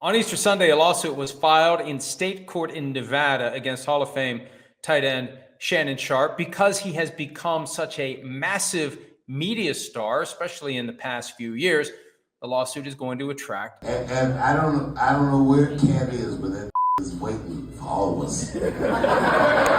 On Easter Sunday, a lawsuit was filed in state court in Nevada against Hall of Fame tight end Shannon Sharpe because he has become such a massive media star, especially in the past few years. The lawsuit is going to attract. And I don't know where Cat is, but that is waiting for all of us.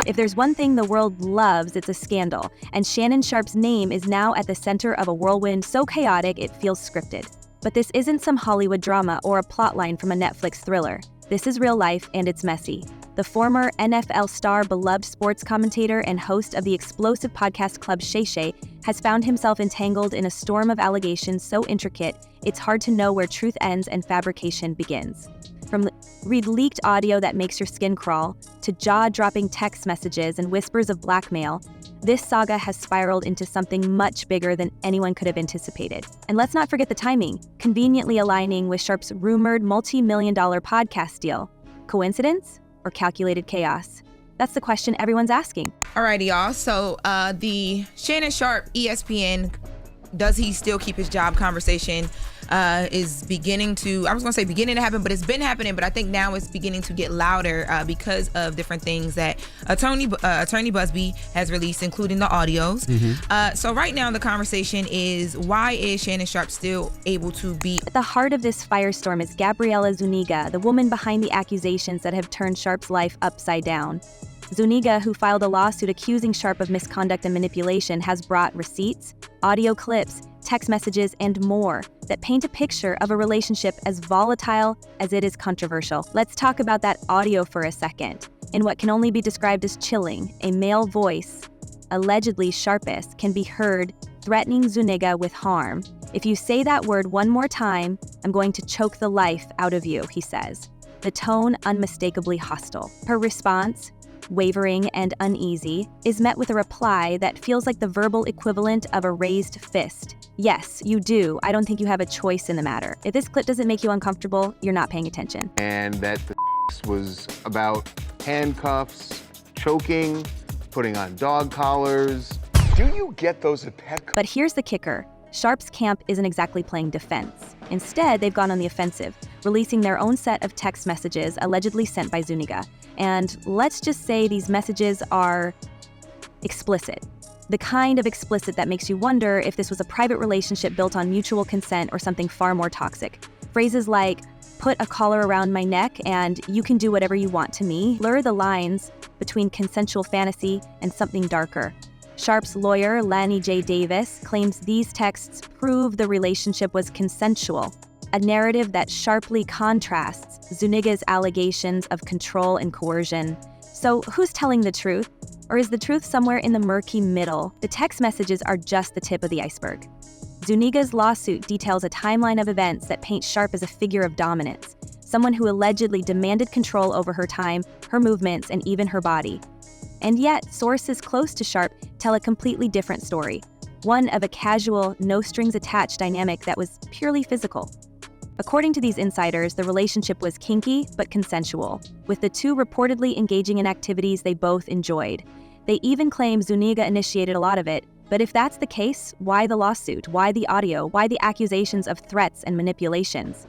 If there's one thing the world loves, it's a scandal. And Shannon Sharpe's name is now at the center of a whirlwind so chaotic it feels scripted. But this isn't some Hollywood drama or a plotline from a Netflix thriller. This is real life, and it's messy. The former NFL star, beloved sports commentator, and host of the explosive podcast club Shay has found himself entangled in a storm of allegations so intricate, it's hard to know where truth ends and fabrication begins. From read leaked audio that makes your skin crawl, to jaw-dropping text messages and whispers of blackmail, this saga has spiraled into something much bigger than anyone could have anticipated. And let's not forget the timing, conveniently aligning with Sharpe's rumored multi-million-dollar podcast deal. Coincidence or calculated chaos? That's the question everyone's asking. Alrighty, y'all. So the Shannon Sharpe ESPN, does he still keep his job conversation is beginning to, I was going to say beginning to happen, but it's been happening, but I think now it's beginning to get louder because of different things that Attorney Busby has released, including the audios. So right now the conversation is, why is Shannon Sharpe still able to be? At the heart of this firestorm is Gabriela Zuniga, the woman behind the accusations that have turned Sharpe's life upside down. Zuniga, who filed a lawsuit accusing Sharpe of misconduct and manipulation, has brought receipts, audio clips, text messages, and more that paint a picture of a relationship as volatile as it is controversial. Let's talk about that audio for a second. In what can only be described as chilling, a male voice, allegedly Sharpist, can be heard threatening Zuniga with harm. "If you say that word one more time, I'm going to choke the life out of you," he says. The tone unmistakably hostile. Her response, wavering and uneasy, is met with a reply that feels like the verbal equivalent of a raised fist. "Yes, you do. I don't think you have a choice in the matter. If this clip doesn't make you uncomfortable, you're not paying attention." And that the was about handcuffs, choking, putting on dog collars. Do you get those at Petco? But here's the kicker. Sharpe's camp isn't exactly playing defense. Instead, they've gone on the offensive, releasing their own set of text messages allegedly sent by Zuniga. And let's just say these messages are explicit. The kind of explicit that makes you wonder if this was a private relationship built on mutual consent or something far more toxic. Phrases like, "put a collar around my neck," and "you can do whatever you want to me," blur the lines between consensual fantasy and something darker. Sharpe's lawyer, Lanny J. Davis, claims these texts prove the relationship was consensual, a narrative that sharply contrasts Zuniga's allegations of control and coercion. So who's telling the truth? Or is the truth somewhere in the murky middle? The text messages are just the tip of the iceberg. Zuniga's lawsuit details a timeline of events that paint Sharpe as a figure of dominance, someone who allegedly demanded control over her time, her movements, and even her body. And yet, sources close to Sharpe tell a completely different story, one of a casual, no-strings-attached dynamic that was purely physical. According to these insiders, the relationship was kinky but consensual, with the two reportedly engaging in activities they both enjoyed. They even claim Zuniga initiated a lot of it, but if that's the case, why the lawsuit? Why the audio? Why the accusations of threats and manipulations?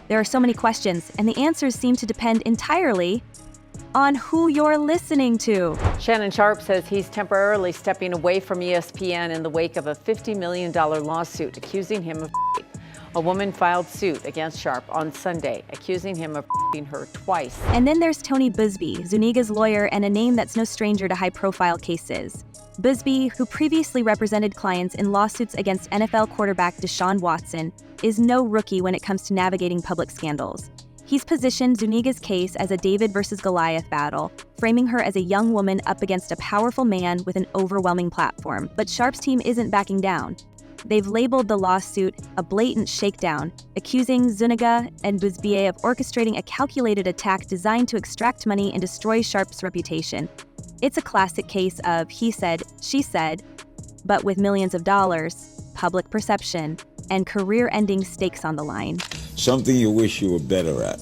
There are so many questions, and the answers seem to depend entirely on who you're listening to. Shannon Sharpe says he's temporarily stepping away from ESPN in the wake of a $50 million lawsuit accusing him of rape. A woman filed suit against Sharpe on Sunday, accusing him of raping her twice. And then there's Tony Busby, Zuniga's lawyer, and a name that's no stranger to high-profile cases. Busby, who previously represented clients in lawsuits against NFL quarterback Deshaun Watson, is no rookie when it comes to navigating public scandals. He's positioned Zuniga's case as a David versus Goliath battle, framing her as a young woman up against a powerful man with an overwhelming platform. But Sharpe's team isn't backing down. They've labeled the lawsuit a blatant shakedown, accusing Zuniga and Busby of orchestrating a calculated attack designed to extract money and destroy Sharpe's reputation. It's a classic case of he said, she said, but with millions of dollars, public perception, and career-ending stakes on the line. Something you wish you were better at.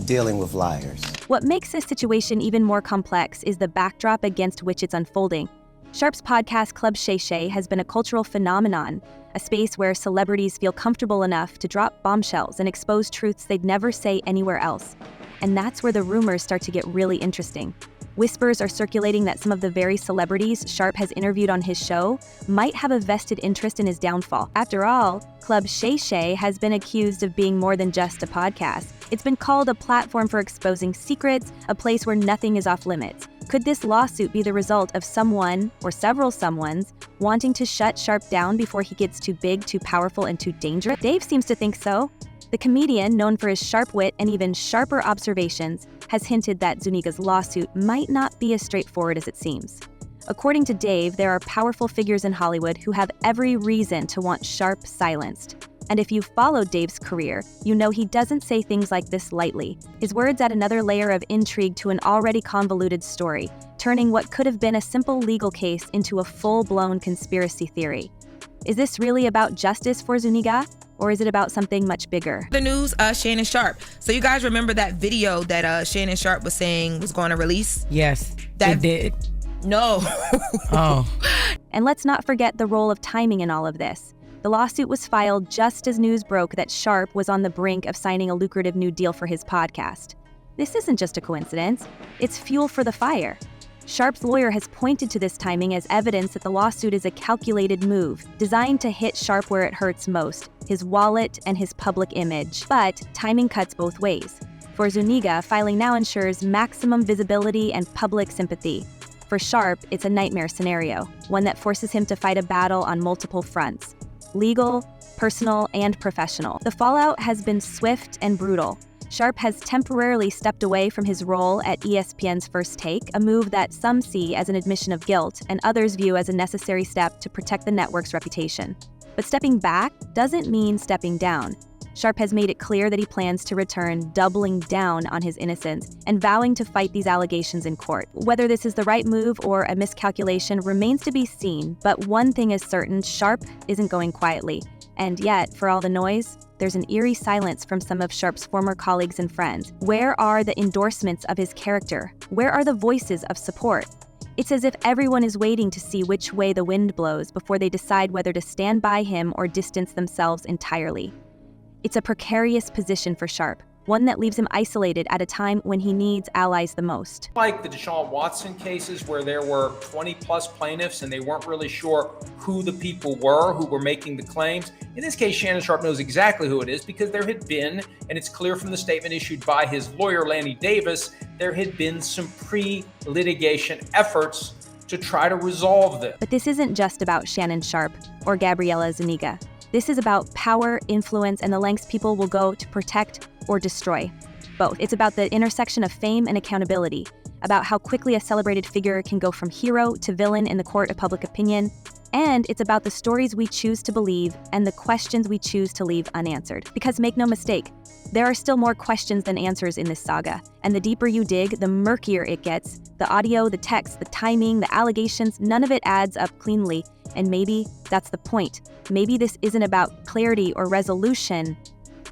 Dealing with liars. What makes this situation even more complex is the backdrop against which it's unfolding. Sharpe's podcast club Shay has been a cultural phenomenon, a space where celebrities feel comfortable enough to drop bombshells and expose truths they'd never say anywhere else. And that's where the rumors start to get really interesting. Whispers are circulating that some of the very celebrities Sharpe has interviewed on his show might have a vested interest in his downfall. After all, Club Shay has been accused of being more than just a podcast. It's been called a platform for exposing secrets, a place where nothing is off limits. Could this lawsuit be the result of someone, or several someones, wanting to shut Sharpe down before he gets too big, too powerful, and too dangerous? Dave seems to think so. The comedian, known for his sharp wit and even sharper observations, has hinted that Zuniga's lawsuit might not be as straightforward as it seems. According to Dave, there are powerful figures in Hollywood who have every reason to want Sharpe silenced. And if you've followed Dave's career, you know he doesn't say things like this lightly. His words add another layer of intrigue to an already convoluted story, turning what could have been a simple legal case into a full-blown conspiracy theory. Is this really about justice for Zuniga? Or is it about something much bigger? The news, Shannon Sharpe. So you guys remember that video that Shannon Sharpe was saying was going to release? Yes, that it did. No. Oh. And let's not forget the role of timing in all of this. The lawsuit was filed just as news broke that Sharpe was on the brink of signing a lucrative new deal for his podcast. This isn't just a coincidence. It's fuel for the fire. Sharpe's lawyer has pointed to this timing as evidence that the lawsuit is a calculated move, designed to hit Sharpe where it hurts most, his wallet and his public image. But timing cuts both ways. For Zuniga, filing now ensures maximum visibility and public sympathy. For Sharpe, it's a nightmare scenario, one that forces him to fight a battle on multiple fronts: legal, personal, and professional. The fallout has been swift and brutal. Sharpe has temporarily stepped away from his role at ESPN's First Take, a move that some see as an admission of guilt and others view as a necessary step to protect the network's reputation. But stepping back doesn't mean stepping down. Sharpe has made it clear that he plans to return, doubling down on his innocence and vowing to fight these allegations in court. Whether this is the right move or a miscalculation remains to be seen, but one thing is certain: Sharpe isn't going quietly. And yet, for all the noise, there's an eerie silence from some of Sharpe's former colleagues and friends. Where are the endorsements of his character? Where are the voices of support? It's as if everyone is waiting to see which way the wind blows before they decide whether to stand by him or distance themselves entirely. It's a precarious position for Sharpe, one that leaves him isolated at a time when he needs allies the most. Like the Deshaun Watson cases where there were 20 plus plaintiffs and they weren't really sure who the people were who were making the claims. In this case, Shannon Sharpe knows exactly who it is because there had been, and it's clear from the statement issued by his lawyer, Lanny Davis, there had been some pre-litigation efforts to try to resolve this. But this isn't just about Shannon Sharpe or Gabriela Zuniga. This is about power, influence, and the lengths people will go to protect or destroy. Both. It's about the intersection of fame and accountability, about how quickly a celebrated figure can go from hero to villain in the court of public opinion, and it's about the stories we choose to believe and the questions we choose to leave unanswered. Because make no mistake, there are still more questions than answers in this saga, and the deeper you dig, the murkier it gets. The audio, the text, the timing, the allegations, none of it adds up cleanly, and maybe that's the point. Maybe this isn't about clarity or resolution.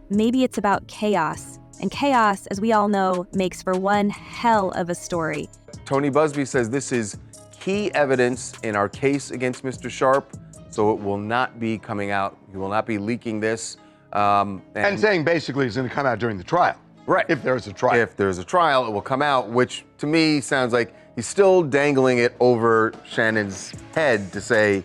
Maybe it's about chaos. And chaos, as we all know, makes for one hell of a story. Tony Busby says this is key evidence in our case against Mr. Sharpe, so it will not be coming out. He will not be leaking this. And saying basically it's going to come out during the trial. Right. If there's a trial. If there's a trial, it will come out, which to me sounds like he's still dangling it over Shannon's head to say,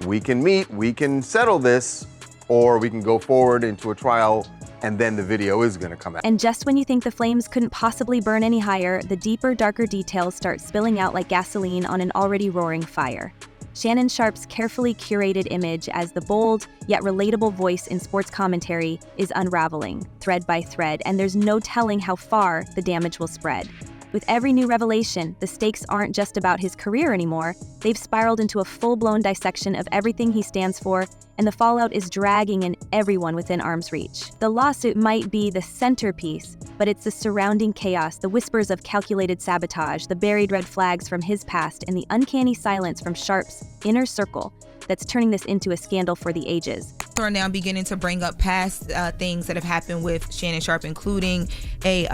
we can meet, we can settle this, or we can go forward into a trial, and then the video is going to come out. And just when you think the flames couldn't possibly burn any higher, the deeper, darker details start spilling out like gasoline on an already roaring fire. Shannon Sharpe's carefully curated image as the bold, yet relatable voice in sports commentary is unraveling, thread by thread, and there's no telling how far the damage will spread. With every new revelation, the stakes aren't just about his career anymore. They've spiraled into a full-blown dissection of everything he stands for, and the fallout is dragging in everyone within arm's reach. The lawsuit might be the centerpiece, but it's the surrounding chaos, the whispers of calculated sabotage, the buried red flags from his past, and the uncanny silence from Sharpe's inner circle that's turning this into a scandal for the ages. Are now beginning to bring up past things that have happened with Shannon Sharpe, including a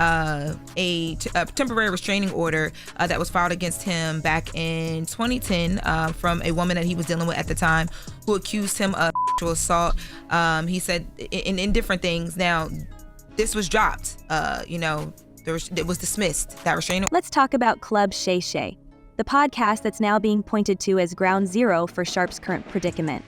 temporary restraining order that was filed against him back in 2010 from a woman that he was dealing with at the time, who accused him of sexual assault. He said in different things. Now, this was dropped. It was dismissed, that restraining. Let's talk about Club Shay, the podcast that's now being pointed to as ground zero for Sharpe's current predicament.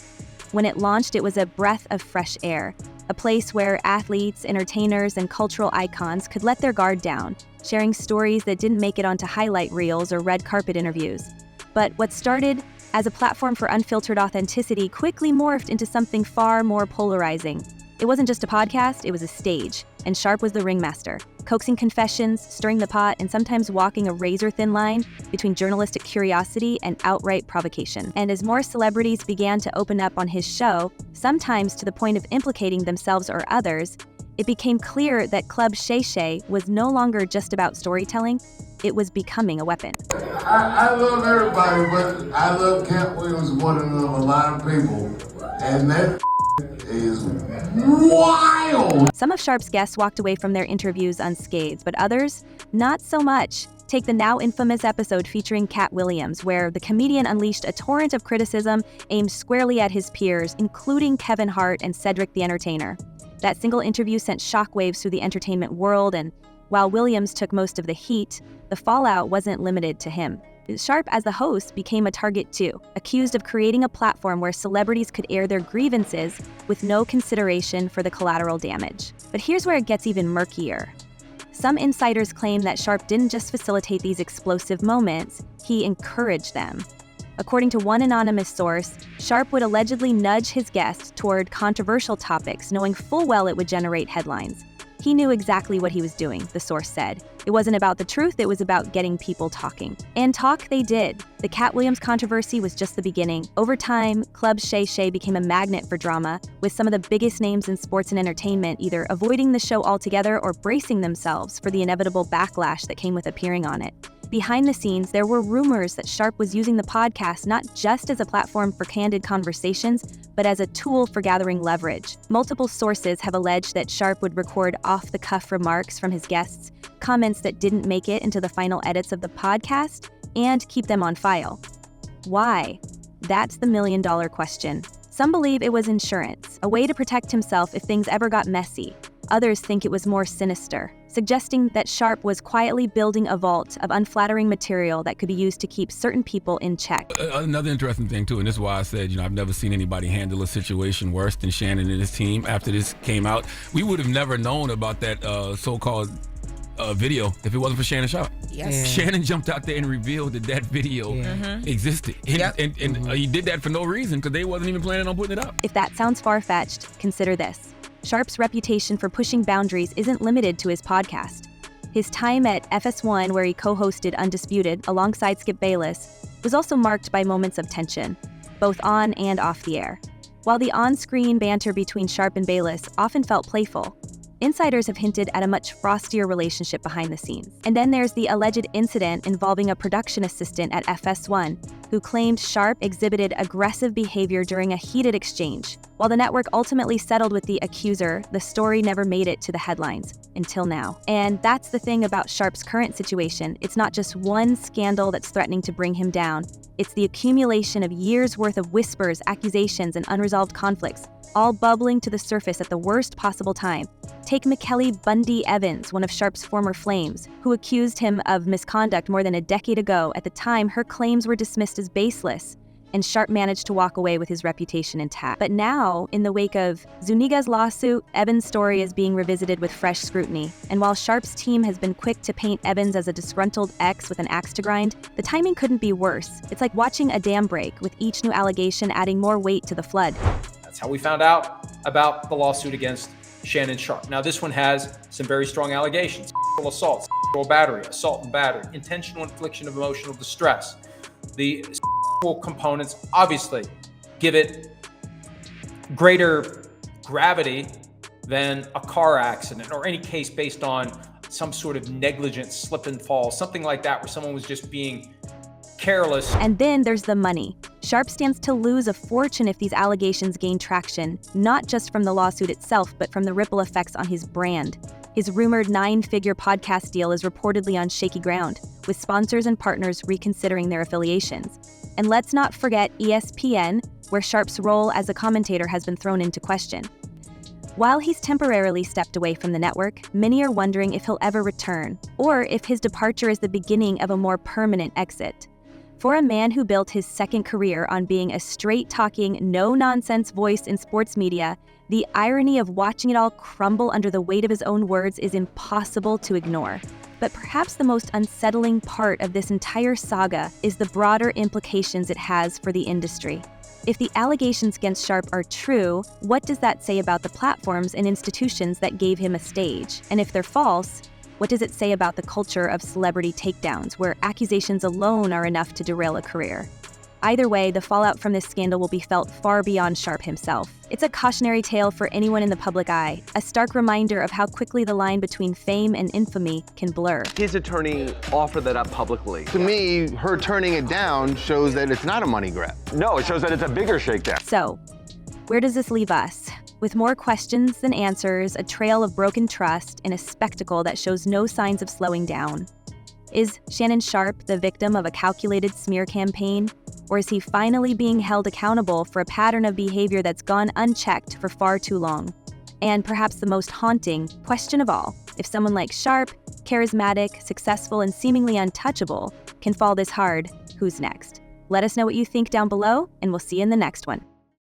When it launched, it was a breath of fresh air, a place where athletes, entertainers, and cultural icons could let their guard down, sharing stories that didn't make it onto highlight reels or red carpet interviews. But what started as a platform for unfiltered authenticity quickly morphed into something far more polarizing. It wasn't just a podcast, it was a stage, and Sharpe was the ringmaster, coaxing confessions, stirring the pot, and sometimes walking a razor-thin line between journalistic curiosity and outright provocation. And as more celebrities began to open up on his show, sometimes to the point of implicating themselves or others, it became clear that Club Shay was no longer just about storytelling, it was becoming a weapon. I love everybody, but I love Katt Williams more than a lot of people. And that is wild. Some of Sharpe's guests walked away from their interviews unscathed, but others, not so much. Take the now infamous episode featuring Katt Williams, where the comedian unleashed a torrent of criticism aimed squarely at his peers, including Kevin Hart and Cedric the Entertainer. That single interview sent shockwaves through the entertainment world, and while Williams took most of the heat, the fallout wasn't limited to him. Sharpe, as the host, became a target too, accused of creating a platform where celebrities could air their grievances with no consideration for the collateral damage. But here's where it gets even murkier. Some insiders claim that Sharpe didn't just facilitate these explosive moments, he encouraged them. According to one anonymous source, Sharpe would allegedly nudge his guests toward controversial topics, knowing full well it would generate headlines. He knew exactly what he was doing, the source said. It wasn't about the truth, it was about getting people talking. And talk they did. The Katt Williams controversy was just the beginning. Over time, Club Shay became a magnet for drama, with some of the biggest names in sports and entertainment either avoiding the show altogether or bracing themselves for the inevitable backlash that came with appearing on it. Behind the scenes, there were rumors that Sharpe was using the podcast not just as a platform for candid conversations, but as a tool for gathering leverage. Multiple sources have alleged that Sharpe would record off-the-cuff remarks from his guests, comments that didn't make it into the final edits of the podcast, and keep them on file. Why? That's the million-dollar question. Some believe it was insurance, a way to protect himself if things ever got messy. Others think it was more sinister, suggesting that Sharpe was quietly building a vault of unflattering material that could be used to keep certain people in check. Another interesting thing too, and this is why I said, I've never seen anybody handle a situation worse than Shannon and his team. After this came out, we would have never known about that so-called video if it wasn't for Shannon Sharpe. Yes. Yeah. Shannon jumped out there and revealed that video existed. And he did that for no reason, because they wasn't even planning on putting it up. If that sounds far-fetched, consider this. Sharpe's reputation for pushing boundaries isn't limited to his podcast. His time at FS1, where he co-hosted Undisputed alongside Skip Bayless, was also marked by moments of tension, both on and off the air. While the on-screen banter between Sharpe and Bayless often felt playful, insiders have hinted at a much frostier relationship behind the scenes. And then there's the alleged incident involving a production assistant at FS1 who claimed Sharpe exhibited aggressive behavior during a heated exchange. While the network ultimately settled with the accuser, the story never made it to the headlines, until now. And that's the thing about Sharpe's current situation. It's not just one scandal that's threatening to bring him down. It's the accumulation of years' worth of whispers, accusations, and unresolved conflicts, all bubbling to the surface at the worst possible time. Take McKelly Bundy Evans, one of Sharpe's former flames, who accused him of misconduct more than a decade ago. At the time, her claims were dismissed as baseless, and Sharpe managed to walk away with his reputation intact. But now, in the wake of Zuniga's lawsuit, Evans' story is being revisited with fresh scrutiny. And while Sharpe's team has been quick to paint Evans as a disgruntled ex with an axe to grind, the timing couldn't be worse. It's like watching a dam break, with each new allegation adding more weight to the flood. That's how we found out about the lawsuit against Shannon Sharpe. Now, this one has some very strong allegations: sexual assault, sexual battery, assault and battery, intentional infliction of emotional distress. The sexual components obviously give it greater gravity than a car accident or any case based on some sort of negligent slip and fall, something like that, where someone was just being careless. And then there's the money. Sharpe stands to lose a fortune if these allegations gain traction, not just from the lawsuit itself, but from the ripple effects on his brand. His rumored 9-figure podcast deal is reportedly on shaky ground, with sponsors and partners reconsidering their affiliations. And let's not forget ESPN, where Sharpe's role as a commentator has been thrown into question. While he's temporarily stepped away from the network, many are wondering if he'll ever return, or if his departure is the beginning of a more permanent exit. For a man who built his second career on being a straight-talking, no-nonsense voice in sports media, the irony of watching it all crumble under the weight of his own words is impossible to ignore. But perhaps the most unsettling part of this entire saga is the broader implications it has for the industry. If the allegations against Sharpe are true, what does that say about the platforms and institutions that gave him a stage? And if they're false, what does it say about the culture of celebrity takedowns, where accusations alone are enough to derail a career? Either way, the fallout from this scandal will be felt far beyond Sharpe himself. It's a cautionary tale for anyone in the public eye, a stark reminder of how quickly the line between fame and infamy can blur. His attorney offered that up publicly. To me, her turning it down shows that it's not a money grab. No, it shows that it's a bigger shakedown. So, where does this leave us? With more questions than answers, a trail of broken trust, and a spectacle that shows no signs of slowing down. Is Shannon Sharpe the victim of a calculated smear campaign? Or is he finally being held accountable for a pattern of behavior that's gone unchecked for far too long? And perhaps the most haunting question of all, if someone like Sharpe, charismatic, successful, and seemingly untouchable, can fall this hard, who's next? Let us know what you think down below, and we'll see you in the next one.